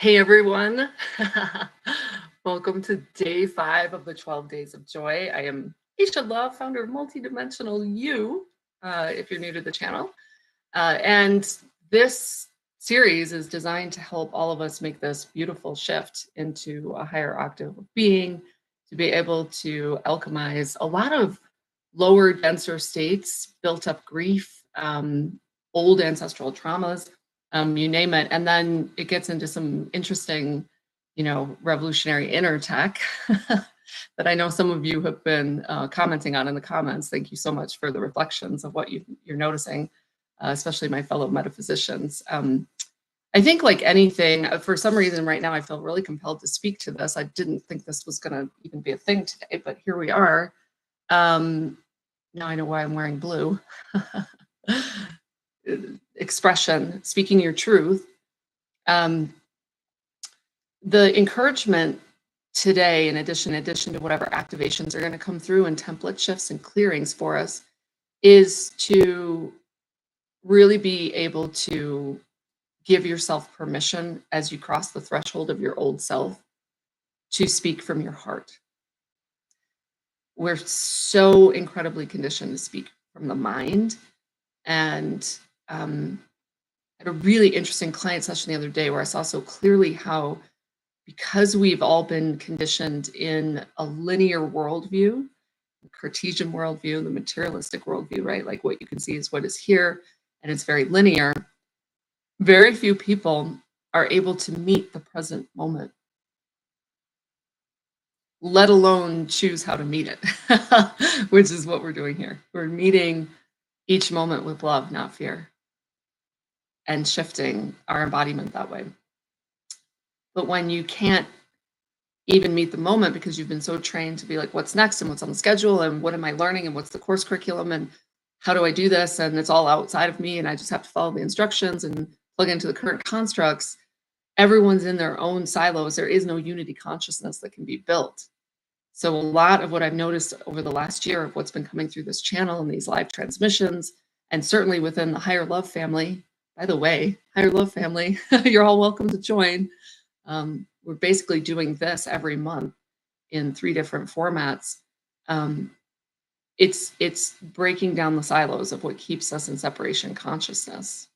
Hey everyone. Welcome to day 5 of the 12 Days of Joy. I am Aisha Love, founder of Multidimensional You, if you're new to the channel. And this series is designed to help all of us make this beautiful shift into a higher octave of being, to be able to alchemize a lot of lower, denser states, built up grief, old ancestral traumas, you name it. And then it gets into some interesting, revolutionary inner tech that I know some of you have been commenting on in the comments. Thank you so much for the reflections of what you're noticing, especially my fellow metaphysicians. I think like anything, for some reason right now, I feel really compelled to speak to this. I didn't think this was going to even be a thing today, but here we are. Now I know why I'm wearing blue. Expression, speaking your truth. The encouragement today, in addition to whatever activations are going to come through and template shifts and clearings for us, is to really be able to give yourself permission as you cross the threshold of your old self to speak from your heart. We're so incredibly conditioned to speak from the mind. And I had a really interesting client session the other day where I saw so clearly how, because we've all been conditioned in a linear worldview, Cartesian worldview, the materialistic worldview, right? Like what you can see is what is here, and it's very linear. Very few people are able to meet the present moment, let alone choose how to meet it, which is what we're doing here. We're meeting each moment with love, not fear, and shifting our embodiment that way. But when you can't even meet the moment because you've been so trained to be like, what's next and what's on the schedule and what am I learning and what's the course curriculum and how do I do this? And it's all outside of me and I just have to follow the instructions and plug into the current constructs. Everyone's in their own silos. There is no unity consciousness that can be built. So a lot of what I've noticed over the last year of what's been coming through this channel and these live transmissions, and certainly within the Higher Love family, by the way, Higher Love family, you're all welcome to join. We're basically doing this every month in 3 different formats. It's breaking down the silos of what keeps us in separation consciousness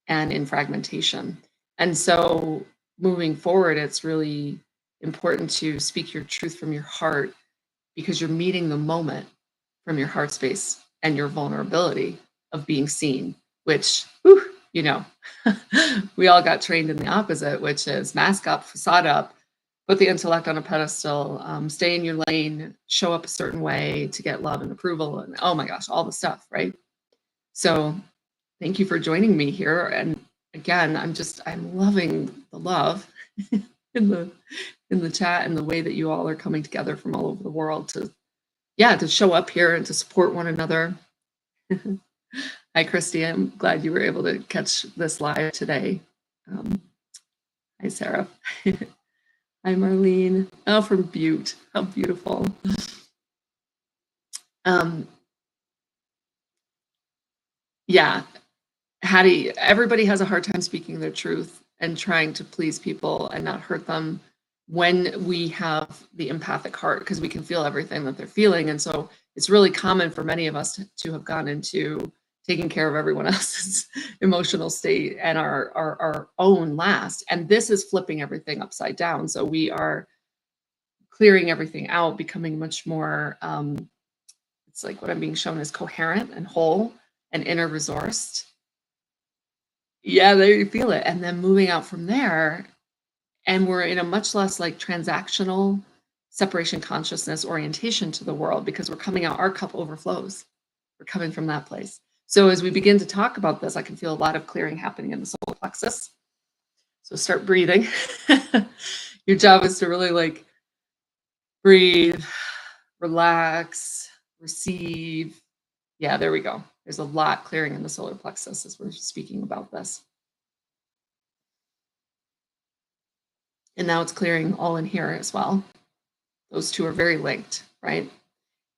and in fragmentation. And so moving forward, it's really important to speak your truth from your heart because you're meeting the moment from your heart space and your vulnerability of being seen, which, we all got trained in the opposite, which is mask up, facade up, put the intellect on a pedestal, stay in your lane, show up a certain way to get love and approval, and oh my gosh, all the stuff, right? So thank you for joining me here. And again, I'm loving the love in the chat and the way that you all are coming together from all over the world to show up here and to support one another. Hi, Christy. I'm glad you were able to catch this live today. Hi, Sarah. Hi, Marlene. Oh, from Butte. How beautiful. Yeah, Hattie, everybody has a hard time speaking their truth and trying to please people and not hurt them when we have the empathic heart, because we can feel everything that they're feeling. And so it's really common for many of us to have gone into taking care of everyone else's emotional state and our own last. And this is flipping everything upside down. So we are clearing everything out, becoming much more, it's like what I'm being shown is coherent and whole and inner resourced. Yeah, there you feel it. And then moving out from there, and we're in a much less like transactional separation consciousness orientation to the world because we're coming out, our cup overflows. We're coming from that place. So as we begin to talk about this, I can feel a lot of clearing happening in the solar plexus. So start breathing. Your job is to really like breathe, relax, receive. Yeah, there we go. There's a lot clearing in the solar plexus as we're speaking about this. And now it's clearing all in here as well. Those two are very linked, right?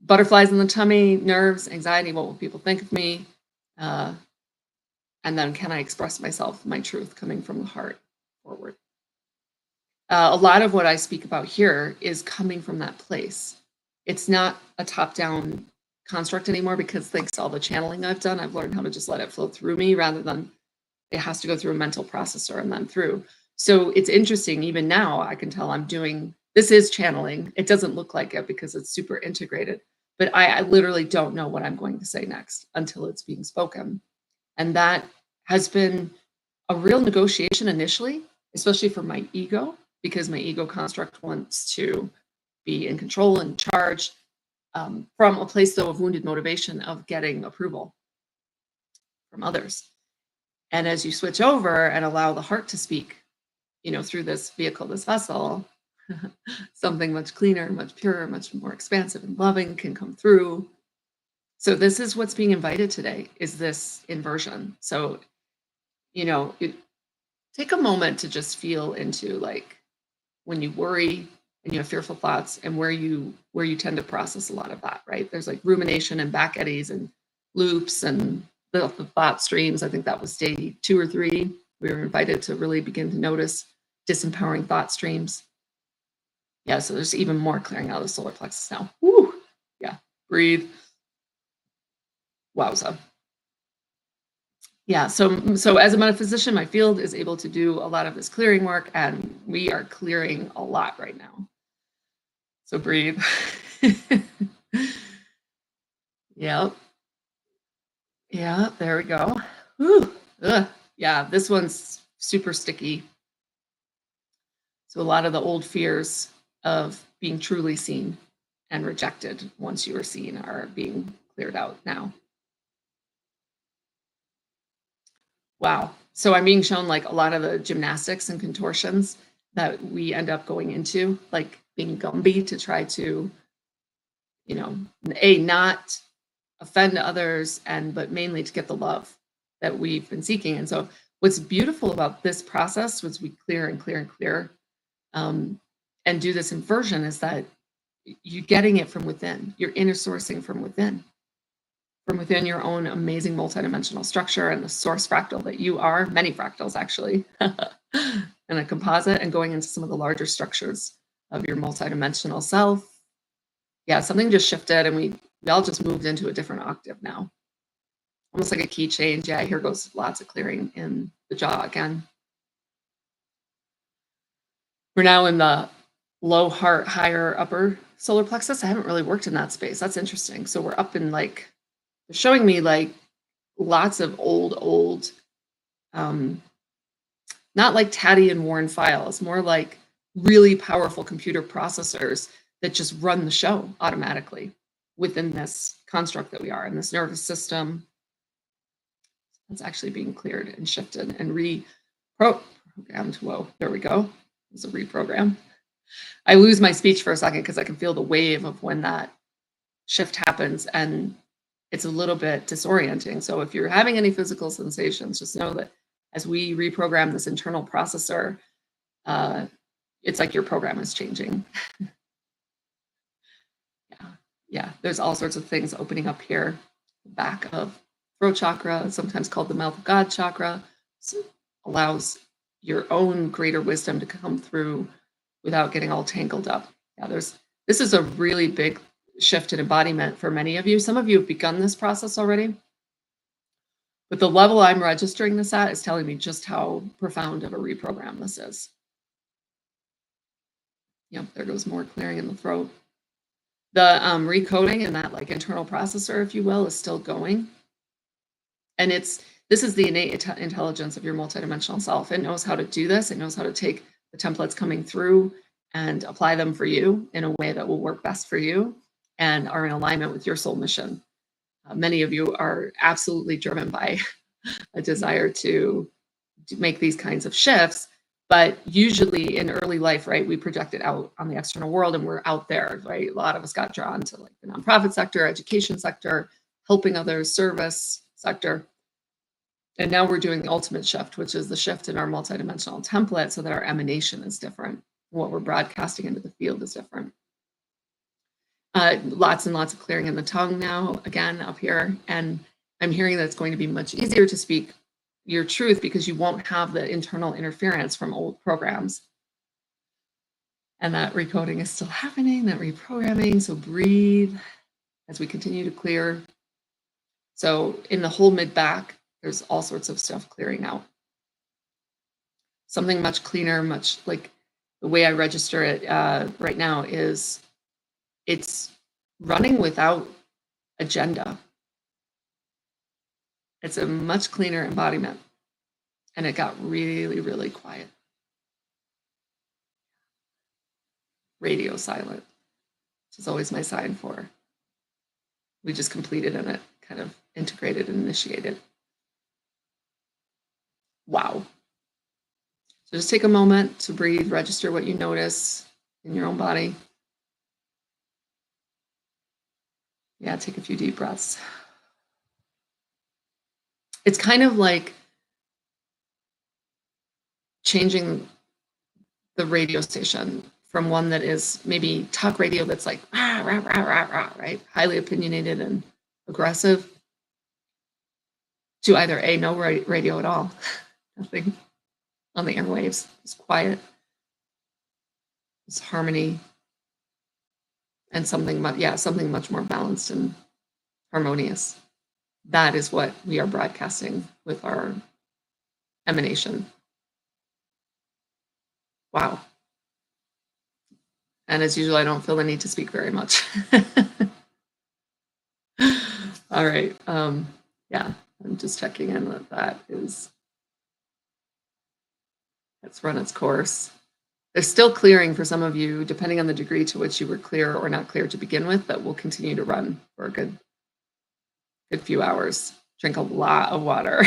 Butterflies in the tummy, nerves, anxiety, what will people think of me? And then can I express myself, my truth coming from the heart forward? A lot of what I speak about here is coming from that place. It's not a top-down construct anymore because thanks to all the channeling I've done, I've learned how to just let it flow through me rather than it has to go through a mental processor and then through. So it's interesting, even now, I can tell I'm doing this is channeling. It doesn't look like it because it's super integrated, but I literally don't know what I'm going to say next until it's being spoken. And that has been a real negotiation initially, especially for my ego, because my ego construct wants to be in control and charge from a place, though, of wounded motivation of getting approval from others. And as you switch over and allow the heart to speak, through this vehicle, this vessel, something much cleaner, much purer, much more expansive and loving can come through. So this is what's being invited today, is this inversion. So, take a moment to just feel into like when you worry and you have fearful thoughts and where you tend to process a lot of that, right? There's like rumination and back eddies and loops and the thought streams. I think that was day 2 or 3. We were invited to really begin to notice disempowering thought streams. Yeah, so there's even more clearing out of the solar plexus now. Woo! Yeah, breathe. Wowza. Yeah, so as a metaphysician, my field is able to do a lot of this clearing work, and we are clearing a lot right now. So breathe. Yep. Yeah, there we go. Whew. Ugh. Yeah, this one's super sticky. So a lot of the old fears of being truly seen and rejected once you are seen are being cleared out now. Wow. So I'm being shown like a lot of the gymnastics and contortions that we end up going into, like being Gumby to try to, not offend others but mainly to get the love that we've been seeking. And so what's beautiful about this process was we clear and clear and clear and do this inversion is that you're getting it from within. You're inner sourcing from within your own amazing multidimensional structure and the source fractal that you are, many fractals actually, and a composite, and going into some of the larger structures of your multidimensional self. Yeah, something just shifted and we all just moved into a different octave now. Almost like a key change. Yeah, here goes lots of clearing in the jaw again. We're now in the low heart, higher upper solar plexus. I haven't really worked in that space. That's interesting. So we're up in like, they're showing me like lots of old, not like tatty and worn files, more like really powerful computer processors that just run the show automatically within this construct that we are in this nervous system. It's actually being cleared and shifted and reprogrammed. Whoa, there we go. It's a reprogram. I lose my speech for a second because I can feel the wave of when that shift happens and it's a little bit disorienting. So if you're having any physical sensations, just know that as we reprogram this internal processor, it's like your program is changing. Yeah, there's all sorts of things opening up here. The back of throat chakra, sometimes called the mouth of God chakra, so allows your own greater wisdom to come through without getting all tangled up. Yeah, this is a really big shift in embodiment for many of you. Some of you have begun this process already, but the level I'm registering this at is telling me just how profound of a reprogram this is. Yep, there goes more clearing in the throat. The recoding and that like internal processor, if you will, is still going. And this is the innate intelligence of your multidimensional self. It knows how to do this. It knows how to take the templates coming through and apply them for you in a way that will work best for you and are in alignment with your soul mission. Many of you are absolutely driven by a desire to make these kinds of shifts. But usually in early life, right, we project it out on the external world and we're out there, right? A lot of us got drawn to like the nonprofit sector, education sector, helping others, service sector. And now we're doing the ultimate shift, which is the shift in our multidimensional template so that our emanation is different. What we're broadcasting into the field is different. Lots and lots of clearing in the tongue now, again, up here. And I'm hearing that it's going to be much easier to speak your truth because you won't have the internal interference from old programs. And that recoding is still happening, that reprogramming. So breathe as we continue to clear. So in the whole mid-back, there's all sorts of stuff clearing out. Something much cleaner, much like the way I register it right now is it's running without agenda. It's a much cleaner embodiment. And it got really, really quiet. Radio silent, which is always my sign for we just completed and it kind of integrated and initiated. Wow. So just take a moment to breathe, register what you notice in your own body. Yeah, take a few deep breaths. It's kind of like changing the radio station from one that is maybe talk radio that's like rah, rah, rah, rah, rah, right? Highly opinionated and aggressive, to either no radio at all, nothing on the airwaves. It's quiet, it's harmony, and something much more balanced and harmonious. That is what we are broadcasting with our emanation. Wow. And as usual, I don't feel the need to speak very much. All right. Yeah, I'm just checking in that it's run its course. There's still clearing for some of you, depending on the degree to which you were clear or not clear to begin with, that will continue to run for a good few hours. Drink a lot of water.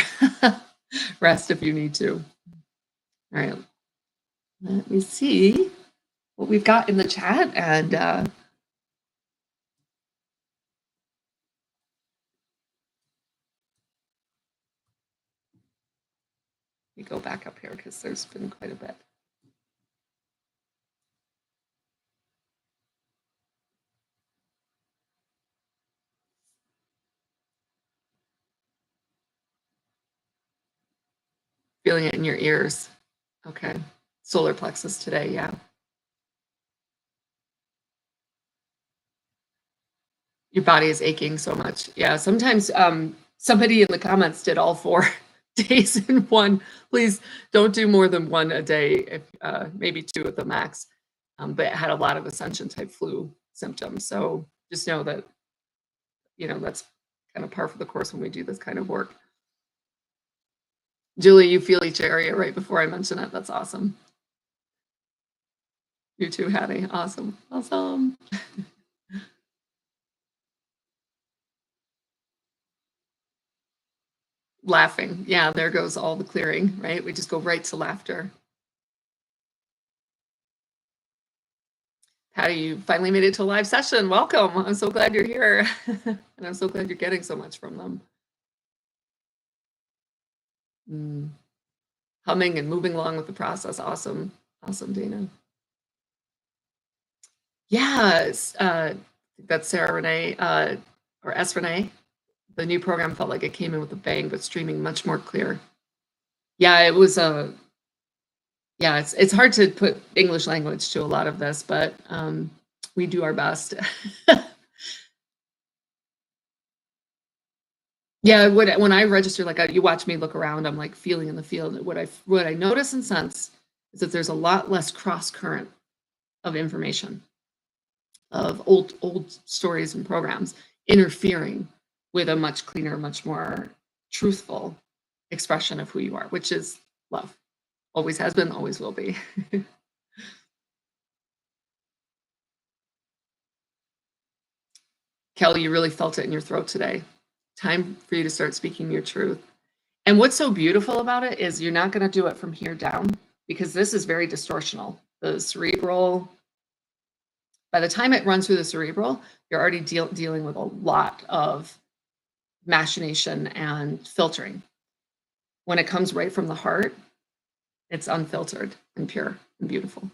Rest if you need to. All right. Let me see what we've got in the chat, and we go back up here because there's been quite a bit. Feeling it in your ears. Okay. Solar plexus today, yeah. Your body is aching so much. Yeah, sometimes somebody in the comments did all 4 days in one. Please don't do more than 1 a day, if maybe 2 at the max. But it had a lot of ascension type flu symptoms. So just know that, that's kind of par for the course when we do this kind of work. Julie, you feel each area right before I mention it. That's awesome. You too, Hattie. Awesome. Awesome. Laughing. Yeah, there goes all the clearing, right? We just go right to laughter. Patty, you finally made it to a live session. Welcome. I'm so glad you're here. And I'm so glad you're getting so much from them. Humming and moving along with the process. Awesome. Awesome, Dana. Yeah, that's Sarah Renee, or S. Renee. The new program felt like it came in with a bang, but streaming much more clear. Yeah, it was yeah, it's hard to put English language to a lot of this, but we do our best. Yeah, when I register, like you watch me look around, I'm like feeling in the field. What I notice and sense is that there's a lot less cross current of information, of old stories and programs interfering with a much cleaner, much more truthful expression of who you are, which is love. Always has been, always will be. Kelly, you really felt it in your throat today. Time for you to start speaking your truth. And what's so beautiful about it is you're not going to do it from here down, because this is very distortional. The cerebral, by the time it runs through the cerebral, you're already dealing with a lot of machination and filtering. When it comes right from the heart, it's unfiltered and pure and beautiful.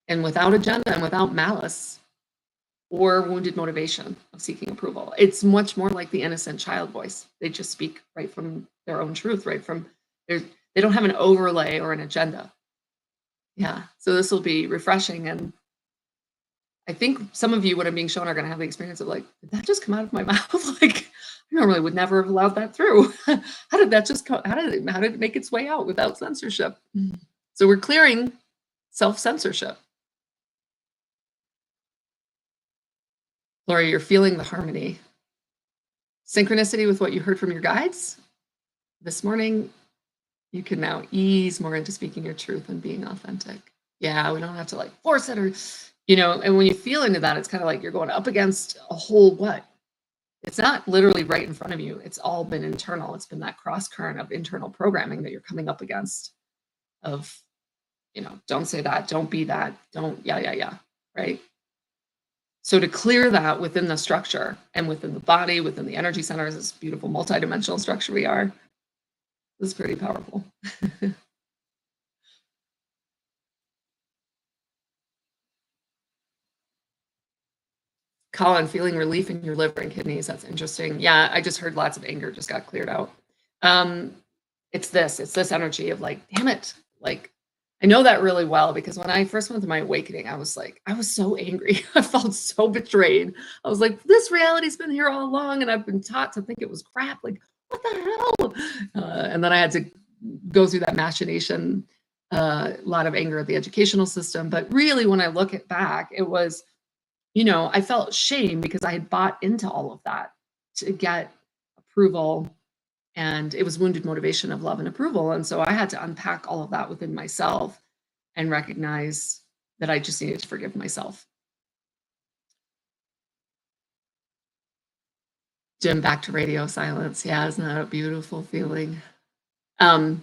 And without agenda and without malice or wounded motivation of seeking approval. It's much more like the innocent child voice. They just speak right from their own truth, right from they don't have an overlay or an agenda. Yeah. So this will be refreshing. And I think some of you, what I'm being shown, are going to have the experience of like, did that just come out of my mouth? Like, I normally would never have allowed that through. How did that just come? How did it make its way out without censorship? So we're clearing self-censorship. Laura, you're feeling the harmony. Synchronicity with what you heard from your guides this morning. You can now ease more into speaking your truth and being authentic. Yeah, we don't have to like force it or, and when you feel into that, it's kind of like you're going up against a whole what? It's not literally right in front of you. It's all been internal. It's been that cross current of internal programming that you're coming up against of, don't say that, don't be that, don't, yeah, right? So to clear that within the structure and within the body, within the energy centers, this beautiful multidimensional structure we are, this is pretty powerful. Colin, feeling relief in your liver and kidneys. That's interesting. Yeah, I just heard lots of anger just got cleared out. It's this energy of like, damn it. Like, I know that really well because when I first went through my awakening, I was so angry. I felt so betrayed. I was like, this reality's been here all along and I've been taught to think it was crap. Like, what the hell? And then I had to go through that machination, a lot of anger at the educational system. But really, when I look it back, it was, I felt shame because I had bought into all of that to get approval, and it was wounded motivation of love and approval. And so I had to unpack all of that within myself and recognize that I just needed to forgive myself. Jim, back to radio silence. Yeah, isn't that a beautiful feeling? There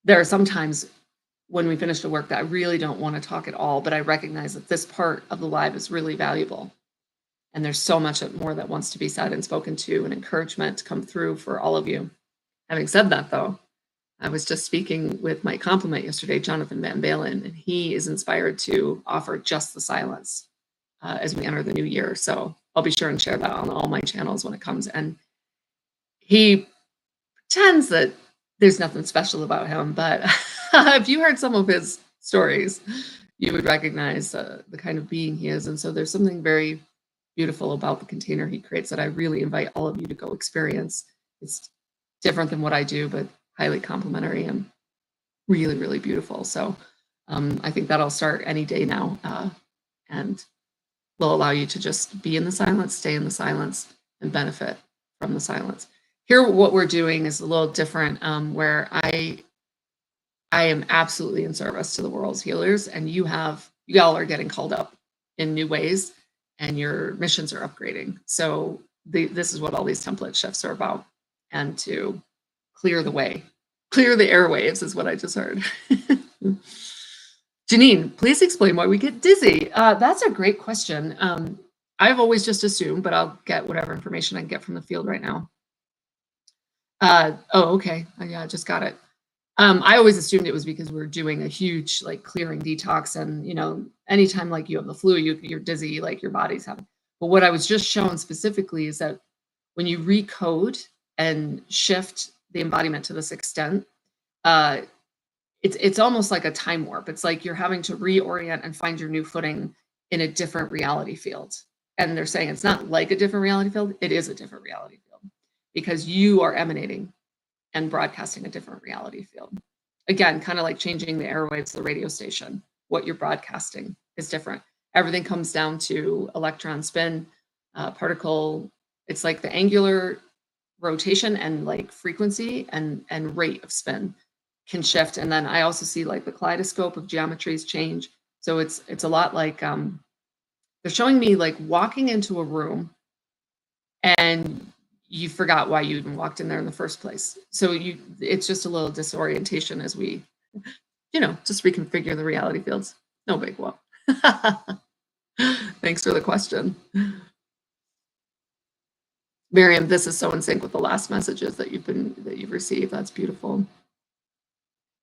are some times when we finish the work that I really don't want to talk at all, but I recognize that this part of the live is really valuable. And there's so much more that wants to be said and spoken to, and encouragement to come through for all of you. Having said that, though, I was just speaking with my compliment yesterday, Jonathan Van Balen, and he is inspired to offer just the silence as we enter the new year. So I'll be sure and share that on all my channels when it comes. And he pretends that there's nothing special about him, but if you heard some of his stories, you would recognize the kind of being he is. And so there's something very beautiful about the container he creates that I really invite all of you to go experience. It's different than what I do, but highly complimentary and really, really beautiful. So I think that'll start any day now and will allow you to just be in the silence, stay in the silence, and benefit from the silence. Here, what we're doing is a little different, where I am absolutely in service to the world's healers, and you all are getting called up in new ways, and your missions are upgrading. So this is what all these template shifts are about, and to clear the way, clear the airwaves is what I just heard. Janine, please explain why we get dizzy. That's a great question. I've always just assumed, but I'll get whatever information I can get from the field right now. Okay. Yeah, I just got it. I always assumed it was because we're doing a huge like clearing detox, and anytime like you have the flu, you're dizzy, like your body's having. But what I was just shown specifically is that when you recode and shift the embodiment to this extent, it's almost like a time warp. It's like you're having to reorient and find your new footing in a different reality field. And they're saying it's not like a different reality field. It is a different reality field because you are emanating and broadcasting a different reality field. Again, kind of like changing the airwaves, the radio station. What you're broadcasting is different. Everything comes down to electron spin, particle. It's like the angular rotation and like frequency and rate of spin can shift. And then I also see like the kaleidoscope of geometries change. So it's a lot like they're showing me like walking into a room and you forgot why you even walked in there in the first place. So it's just a little disorientation as we, just reconfigure the reality fields. No big whoop. Thanks for the question. Miriam, this is so in sync with the last messages that you've received. That's beautiful.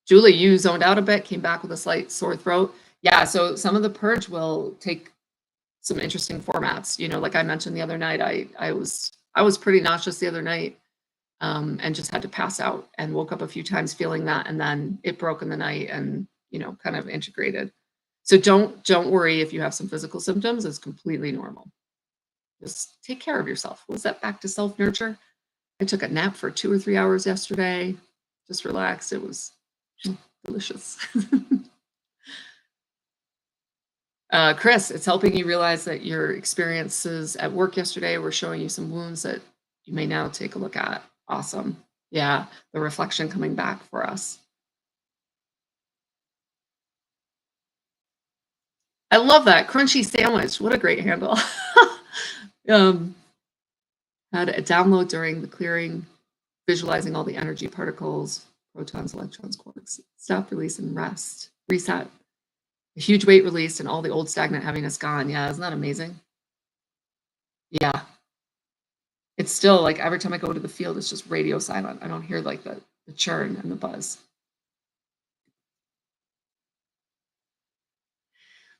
Julie, you zoned out a bit, came back with a slight sore throat. Yeah, so some of the purge will take some interesting formats. Like I mentioned the other night, I was pretty nauseous the other night. and just had to pass out and woke up a few times feeling that, and then it broke in the night and, kind of integrated. So don't worry if you have some physical symptoms, it's completely normal. Just take care of yourself. Was that back to self-nurture? I took a nap for 2 or 3 hours yesterday, just relaxed. It was delicious. Chris, it's helping you realize that your experiences at work yesterday were showing you some wounds that you may now take a look at. Awesome. Yeah, the reflection coming back for us. I love that. Crunchy sandwich. What a great handle. um, had a download during the clearing, visualizing all the energy particles, protons, electrons, quarks, stop, release, and rest. Reset. A huge weight released and all the old stagnant heaviness gone. Yeah, isn't that amazing? Yeah. It's still like every time I go to the field, it's just radio silent. I don't hear like the churn and the buzz.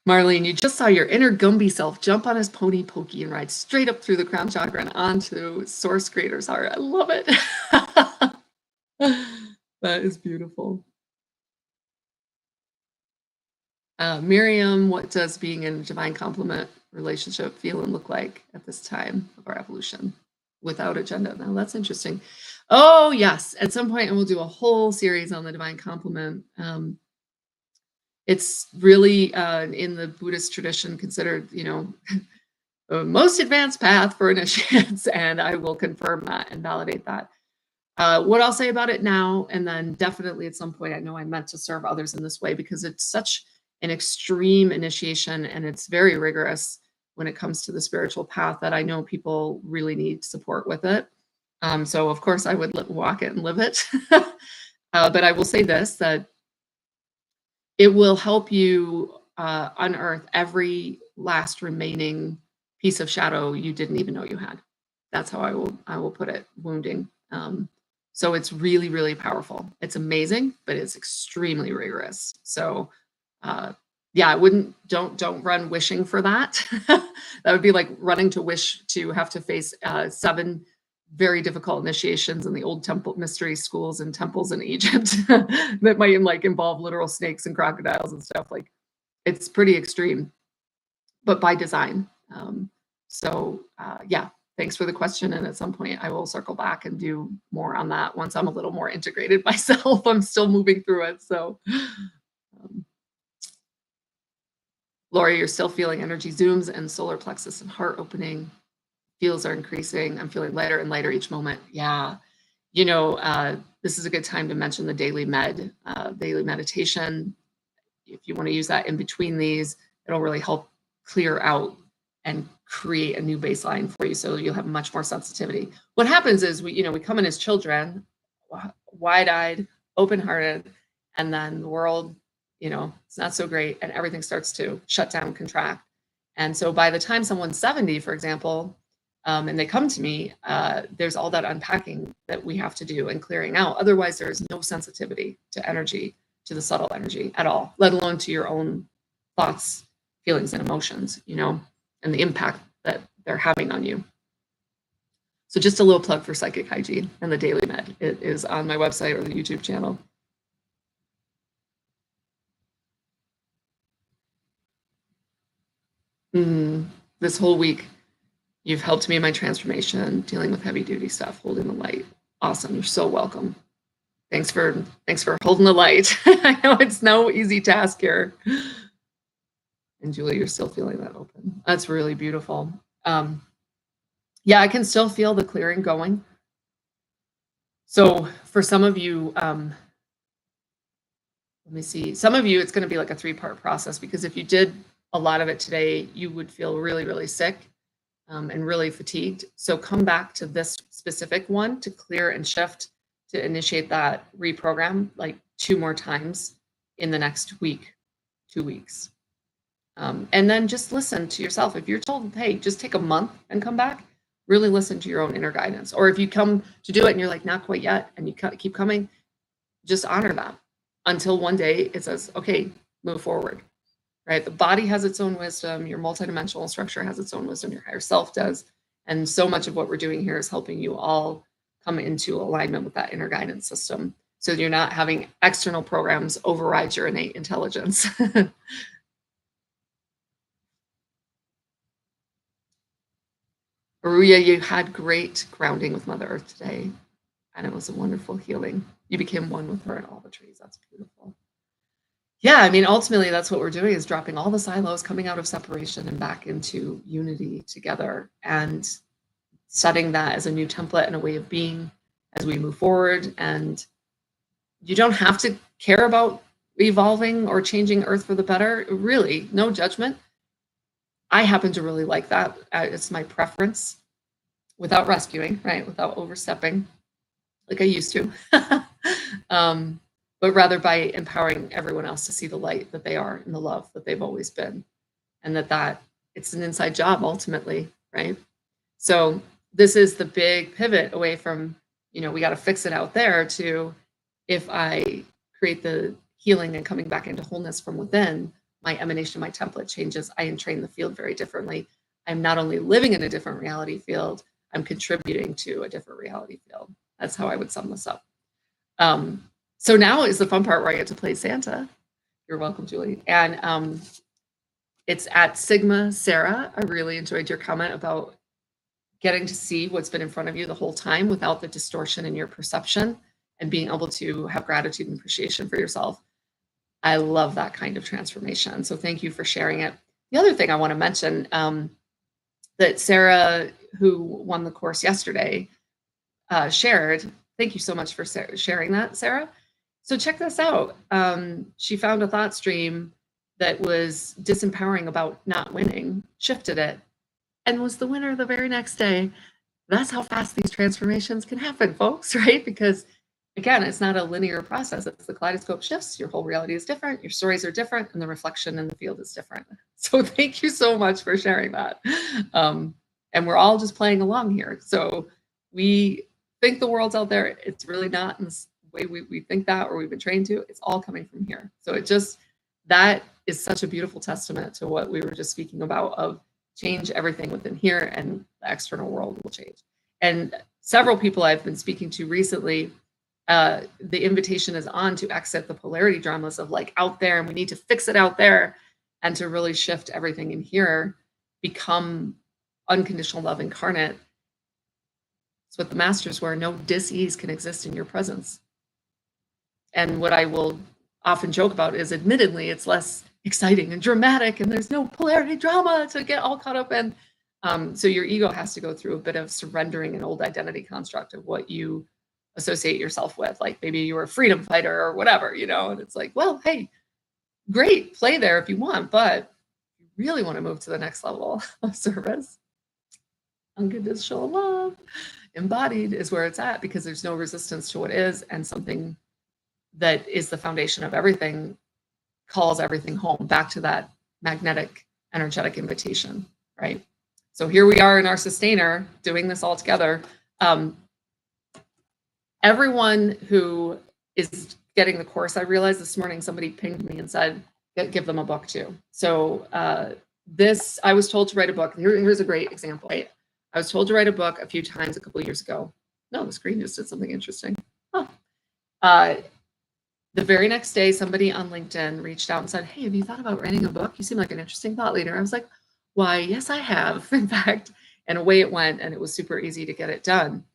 Marlene, you just saw your inner Gumby self jump on his pony Pokey and ride straight up through the crown chakra and onto Source Creator's heart. I love it. That is beautiful. Miriam, what does being in a divine complement relationship feel and look like at this time of our evolution without agenda? Now that's interesting. Oh yes, at some point, and we'll do a whole series on the divine complement. It's really in the Buddhist tradition considered, the most advanced path for initiates, and I will confirm that and validate that. What I'll say about it now, and then definitely at some point, I know I meant to serve others in this way because it's such an extreme initiation and it's very rigorous when it comes to the spiritual path that I know people really need support with it. So of course I would walk it and live it. But I will say this, that it will help you unearth every last remaining piece of shadow you didn't even know you had. That's how I will put it, wounding. So it's really, really powerful. It's amazing, but it's extremely rigorous. So yeah, I wouldn't, don't run wishing for that. That would be like running to wish to have to face 7 very difficult initiations in the old temple mystery schools and temples in Egypt that might like involve literal snakes and crocodiles and stuff. Like it's pretty extreme, but by design. Yeah, thanks for the question. And at some point I will circle back and do more on that once I'm a little more integrated myself. I'm still moving through it. So Lori, you're still feeling energy zooms and solar plexus and heart opening. Feels are increasing. I'm feeling lighter and lighter each moment. Yeah. This is a good time to mention the daily meditation. If you want to use that in between these, it'll really help clear out and create a new baseline for you. So you'll have much more sensitivity. What happens is we come in as children, wide-eyed, open-hearted, and then the world, it's not so great and everything starts to shut down, contract. And so by the time someone's 70, for example, and they come to me, there's all that unpacking that we have to do and clearing out. Otherwise, there's no sensitivity to energy, to the subtle energy at all, let alone to your own thoughts, feelings, and emotions, and the impact that they're having on you. So just a little plug for psychic hygiene and the daily med. It is on my website or the YouTube channel. This whole week, you've helped me in my transformation, dealing with heavy duty stuff, holding the light. Awesome. You're so welcome. Thanks for holding the light. I know it's no easy task here. And Julie, you're still feeling that open. That's really beautiful. Yeah, I can still feel the clearing going. So for some of you, let me see. Some of you, it's going to be like a 3-part process because if you did a lot of it today, you would feel really, really sick and really fatigued. So come back to this specific one to clear and shift, to initiate that reprogram like 2 more times in the next week, 2 weeks. And then just listen to yourself. If you're told, hey, just take a month and come back, really listen to your own inner guidance. Or if you come to do it and you're like, not quite yet, and you keep coming, just honor that until one day it says, okay, move forward, right? The body has its own wisdom. Your multidimensional structure has its own wisdom. Your higher self does. And so much of what we're doing here is helping you all come into alignment with that inner guidance system. So you're not having external programs override your innate intelligence. Maria, you had great grounding with Mother Earth today, and it was a wonderful healing. You became one with her and all the trees. That's beautiful. Yeah, I mean, ultimately, that's what we're doing, is dropping all the silos, coming out of separation and back into unity together, and setting that as a new template and a way of being as we move forward. And you don't have to care about evolving or changing Earth for the better. Really, no judgment. I happen to really like that. It's my preference, without rescuing, right? Without overstepping like I used to. But rather by empowering everyone else to see the light that they are and the love that they've always been. And that it's an inside job ultimately, right? So this is the big pivot away from, we got to fix it out there, to, if I create the healing and coming back into wholeness from within, my emanation, my template changes. I entrain the field very differently. I'm not only living in a different reality field, I'm contributing to a different reality field. That's how I would sum this up. So now is the fun part where I get to play Santa. You're welcome, Julie. And it's at Sigma Sarah. I really enjoyed your comment about getting to see what's been in front of you the whole time without the distortion in your perception, and being able to have gratitude and appreciation for yourself. I love that kind of transformation. So thank you for sharing it. The other thing I want to mention, that Sarah, who won the course yesterday, shared. Thank you so much for sharing that, Sarah. So check this out. She found a thought stream that was disempowering about not winning, shifted it, and was the winner the very next day. That's how fast these transformations can happen, folks, right? Because again, it's not a linear process. It's the kaleidoscope shifts. Your whole reality is different. Your stories are different, and the reflection in the field is different. So thank you so much for sharing that. And we're all just playing along here. So we think the world's out there. It's really not in the way we think that, or we've been trained to. It's all coming from here. So that is such a beautiful testament to what we were just speaking about, of change everything within here, and the external world will change. And several people I've been speaking to recently, the invitation is on to exit the polarity dramas of like out there, and we need to fix it out there, and to really shift everything in here, become unconditional love incarnate. It's what the masters were. No dis-ease can exist in your presence. And what I will often joke about is, admittedly, it's less exciting and dramatic, and there's no polarity drama to get all caught up in. So your ego has to go through a bit of surrendering an old identity construct of what you associate yourself with. Like maybe you were a freedom fighter or whatever, and it's like, well, hey, great, play there if you want, but you really want to move to the next level of service. Unconditional love embodied is where it's at, because there's no resistance to what is, and something that is the foundation of everything calls everything home, back to that magnetic, energetic invitation, right? So here we are in our sustainer doing this all together. Everyone who is getting the course, I realized this morning somebody pinged me and said, give them a book too. So I was told to write a book. Here's a great example. Right? I was told to write a book a few times a couple of years ago. No, the screen just did something interesting. The very next day, somebody on LinkedIn reached out and said, hey, have you thought about writing a book? You seem like an interesting thought leader. I was like, why, yes, I have, in fact. And away it went, and it was super easy to get it done.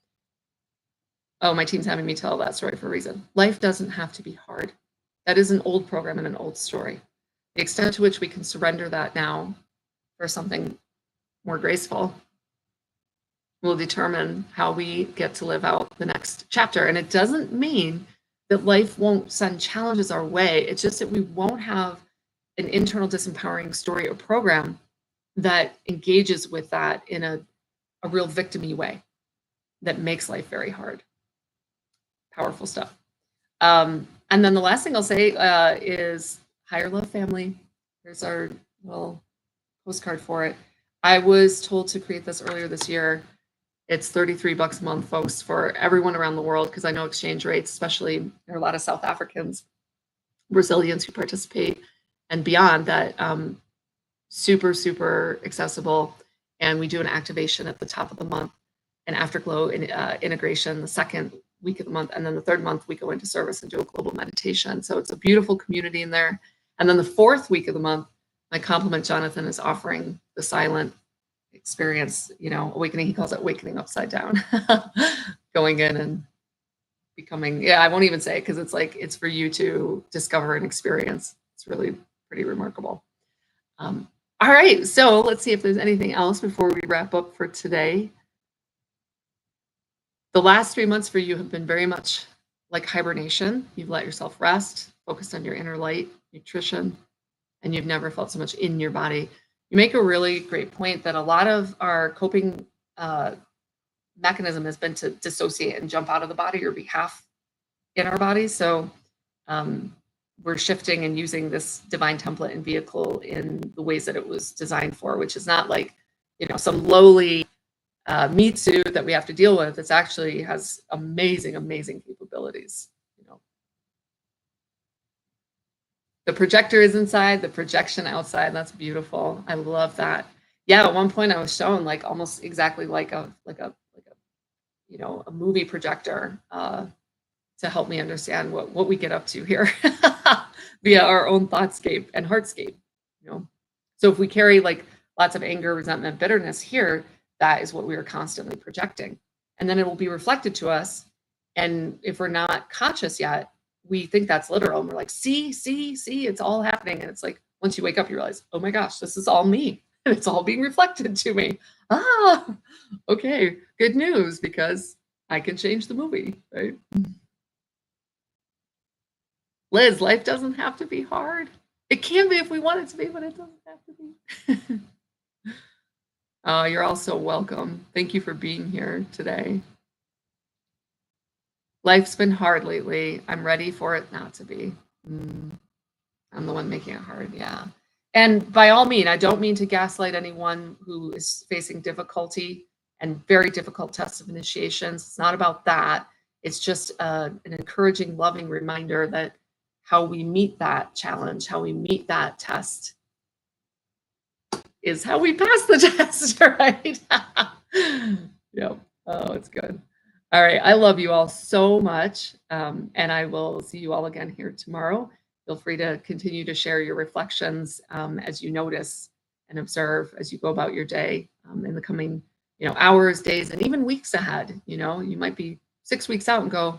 Oh, my team's having me tell that story for a reason. Life doesn't have to be hard. That is an old program and an old story. The extent to which we can surrender that now for something more graceful will determine how we get to live out the next chapter. And it doesn't mean that life won't send challenges our way. It's just that we won't have an internal disempowering story or program that engages with that in a real victim-y way that makes life very hard. Powerful stuff. And then the last thing I'll say is higher love family. Here's our little postcard for it. I was told to create this earlier this year. It's $33 a month, folks, for everyone around the world, because I know exchange rates, especially there are a lot of South Africans, Brazilians who participate, and beyond that, super, super accessible. And we do an activation at the top of the month an afterglow integration the second week of the month. And then the third month, we go into service and do a global meditation. So it's a beautiful community in there. And then the fourth week of the month, my compliment Jonathan is offering the silent experience, awakening. He calls it awakening upside down, going in and becoming, I won't even say it because it's for you to discover and experience. It's really pretty remarkable. All right, so let's see if there's anything else before we wrap up for today. The last 3 months for you have been very much like hibernation. You've let yourself rest, focused on your inner light, nutrition, and you've never felt so much in your body. You make a really great point that a lot of our coping mechanism has been to dissociate and jump out of the body or be half in our bodies. So we're shifting and using this divine template and vehicle in the ways that it was designed for, which is not like, some lowly meat suit that we have to deal with. It actually has amazing, amazing capabilities. The projector is inside, the projection outside. That's beautiful. I love that. Yeah, at one point I was shown like almost exactly like a movie projector to help me understand what we get up to here via our own thoughtscape and heartscape. So if we carry like lots of anger, resentment, bitterness here, that is what we are constantly projecting. And then it will be reflected to us. And if we're not conscious yet, we think that's literal. And we're like, see, it's all happening. And it's like, once you wake up, you realize, oh my gosh, this is all me. And it's all being reflected to me. Okay, good news, because I can change the movie, right? Liz, life doesn't have to be hard. It can be if we want it to be, but it doesn't have to be. You're all so welcome. Thank you for being here today. Life's been hard lately. I'm ready for it not to be. I'm the one making it hard, yeah. And by all means, I don't mean to gaslight anyone who is facing difficulty and very difficult tests of initiations. It's not about that. It's just an encouraging, loving reminder that how we meet that challenge, how we meet that test is how we pass the test, right? Yep. Oh, it's good. All right. I love you all so much. And I will see you all again here tomorrow. Feel free to continue to share your reflections as you notice and observe as you go about your day in the coming, hours, days, and even weeks ahead. You might be 6 weeks out and go,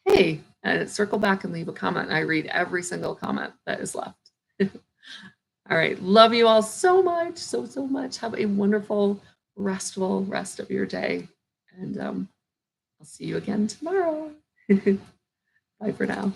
hey, and circle back and leave a comment. And I read every single comment that is left. All right. Love you all so much, so much. Have a wonderful, restful rest of your day. And I'll see you again tomorrow. Bye for now.